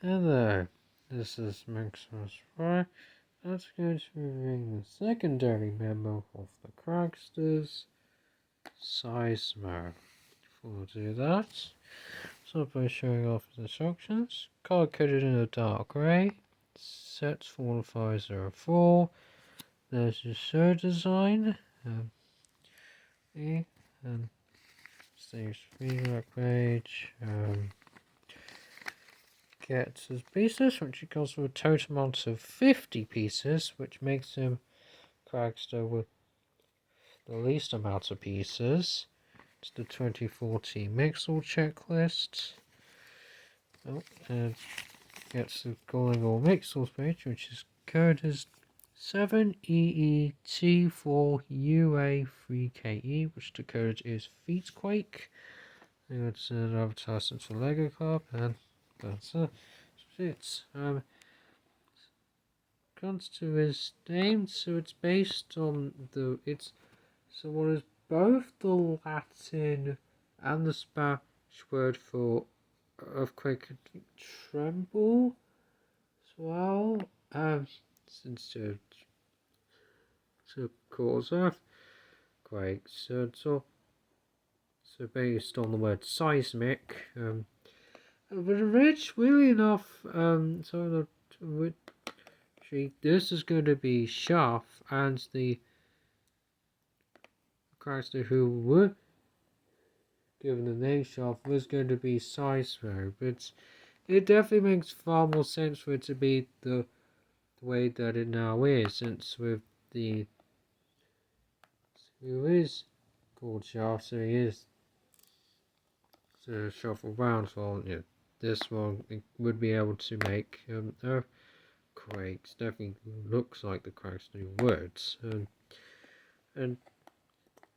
Hello, this is Maximus Fry. That's going to be reviewing the secondary memo of the Cracksters, Seismo. Before we do that, start by showing off the instructions. Color coded in a dark grey. Set 4504. There's your show design. And stage feedback page. Gets his pieces, which equals to a total amount of 50 pieces, which makes him Cragster with the least amount of pieces. It's the 2014 Mixel checklist. And gets the calling all Mixels page, which is code is 7EET4UA3KE, which the code is Feetquake. And it's an advertisement for Lego Club, and that's it. Comes to his name, so it's based on what is both the Latin and the Spanish word for earthquake and tremble as well. Since to cause earthquakes, so based on the word seismic. But really enough, this is going to be Shaft, and the character who were given the name Shaft was going to be Seismo, but it definitely makes far more sense for it to be the way that it now is, since with the who is called Shaft, so he is shuffle around. So yeah, this one would be able to make earthquakes. Definitely looks like the cracks new words, and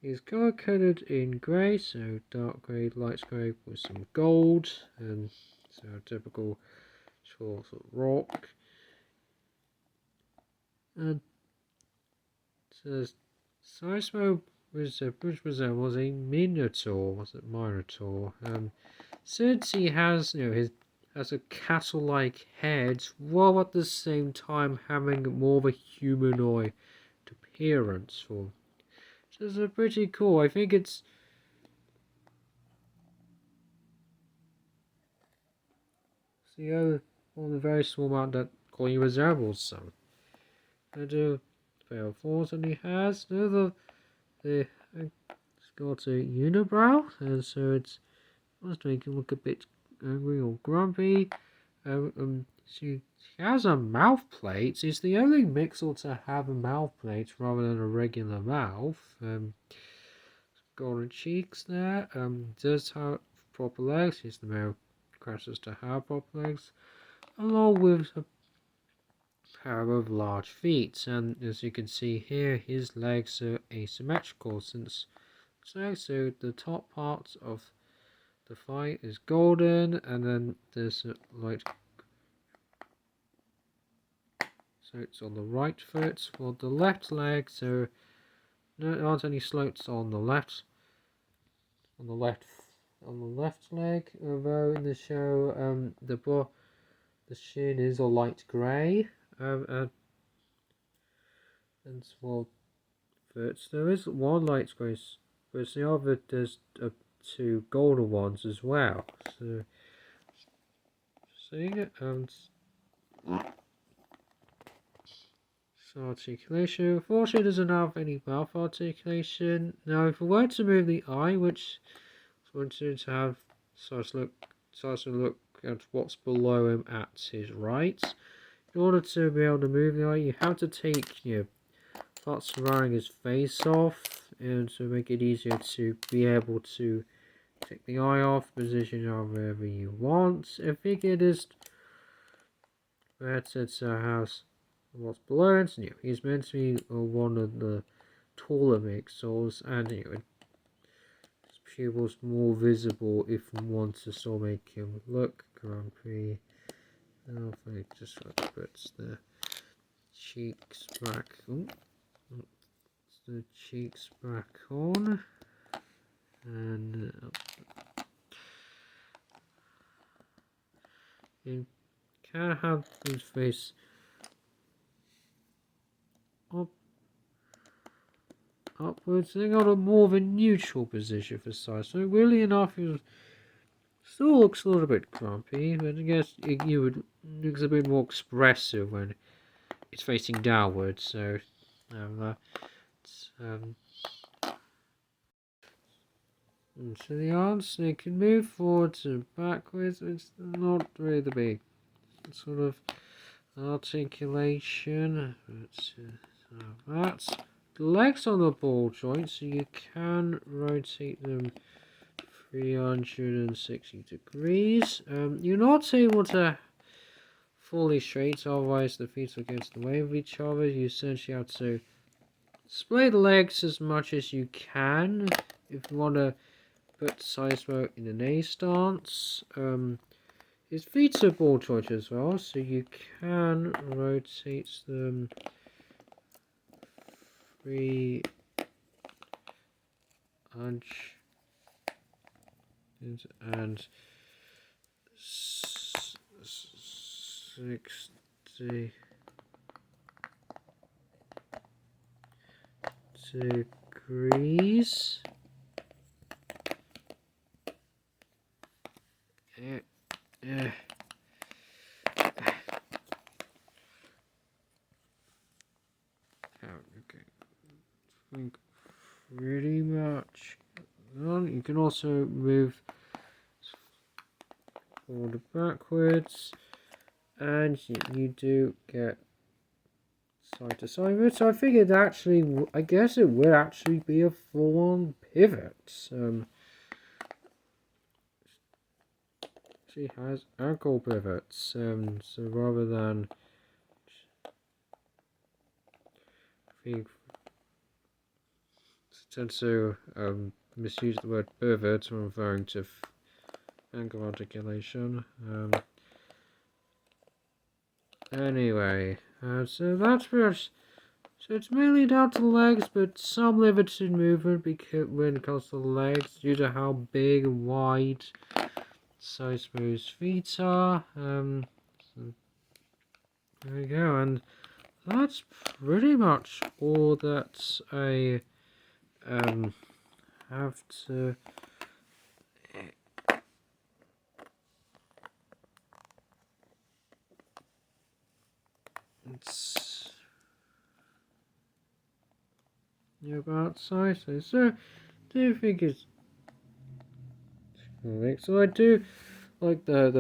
he's color coded in grey, so dark grey, light grey with some gold, and so typical sort of rock. And says Seismo was a minotaur, was it minotaur? Since he has has a cattle-like head, while at the same time having more of a humanoid appearance for. Which is pretty cool. I think it's one of the very small amount that Colin resembles some. And pair of fours that he has. It's got a unibrow, and so it's making look a bit angry or grumpy. She has a mouth plate. She's the only Mixel to have a mouth plate rather than a regular mouth. Golden cheeks there. Does have proper legs. She's the male crashes to have proper legs, along with a pair of large feet. And as you can see here, his legs are asymmetrical since so the top part of the thigh is golden, and then there's a light. So it's on the right foot for the left leg. So there aren't any slopes on the left. On the left leg. Although in the show, the shin is a light grey. And small foot. There is one light grey, but the other there's two golden ones as well. So seeing it and. Articulation. Unfortunately, doesn't have any mouth articulation. Now, if we were to move the eye, which is wanted to have starts to look at what's below him at his right. In order to be able to move the eye, you have to take parts surrounding his face off, and to make it easier to be able to take the eye off, position it wherever you want. I think it is better to have what's below it. He's meant to be one of the taller Mixels, and his pupils more visible if you want to still make him look grumpy. I think just puts the cheeks back. The cheeks back on, and in can have his face up, upwards. They got a more of a neutral position for size. So really enough, he still looks a little bit grumpy, but I guess you would looks a bit more expressive when it's facing downwards. So that's so the arms, they can move forwards and backwards. It's not really the big sort of articulation. That's the legs on the ball joint, so you can rotate them 360 degrees. You're not able to fully straight, otherwise the feet are against the way of each other. You essentially have to splay the legs as much as you can if you want to put Seismo in an A stance. His feet are ball joint as well, so you can rotate them 300 and 60 degrees. Okay, I think pretty much. You can also move forward and backwards, and you do get side to side. So I figured actually, I guess it would actually be a full-on pivot. She has ankle pivots, so rather than I tend to misuse the word pivot when referring to ankle articulation. Anyway, so that's pretty much. So it's mainly down to the legs, but some limited movement because when it comes to the legs, due to how big and wide Seismo's feet are. So there we go, and that's pretty much all that I have to. It's about Seismo. So do you think it's so I do like the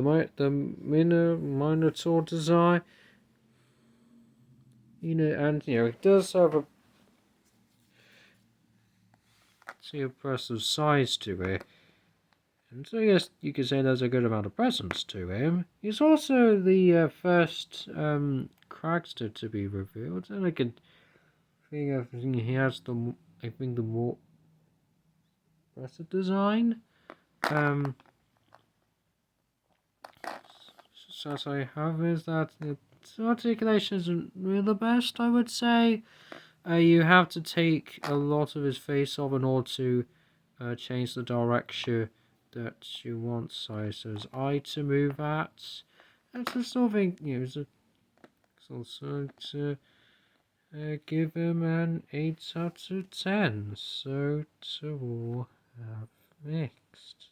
Minotaur design, and it does have a impressive size to it, and so I guess you could say there's a good amount of presence to him. He's also the first character to be revealed, and I could think of he has the more impressive design. So as I have is that its articulation isn't really the best, I would say. You have to take a lot of his face off in order to change the direction that you want Sizo's eye to move at. And so still think, it's also to give him an 8 out of 10. So to all have mixed.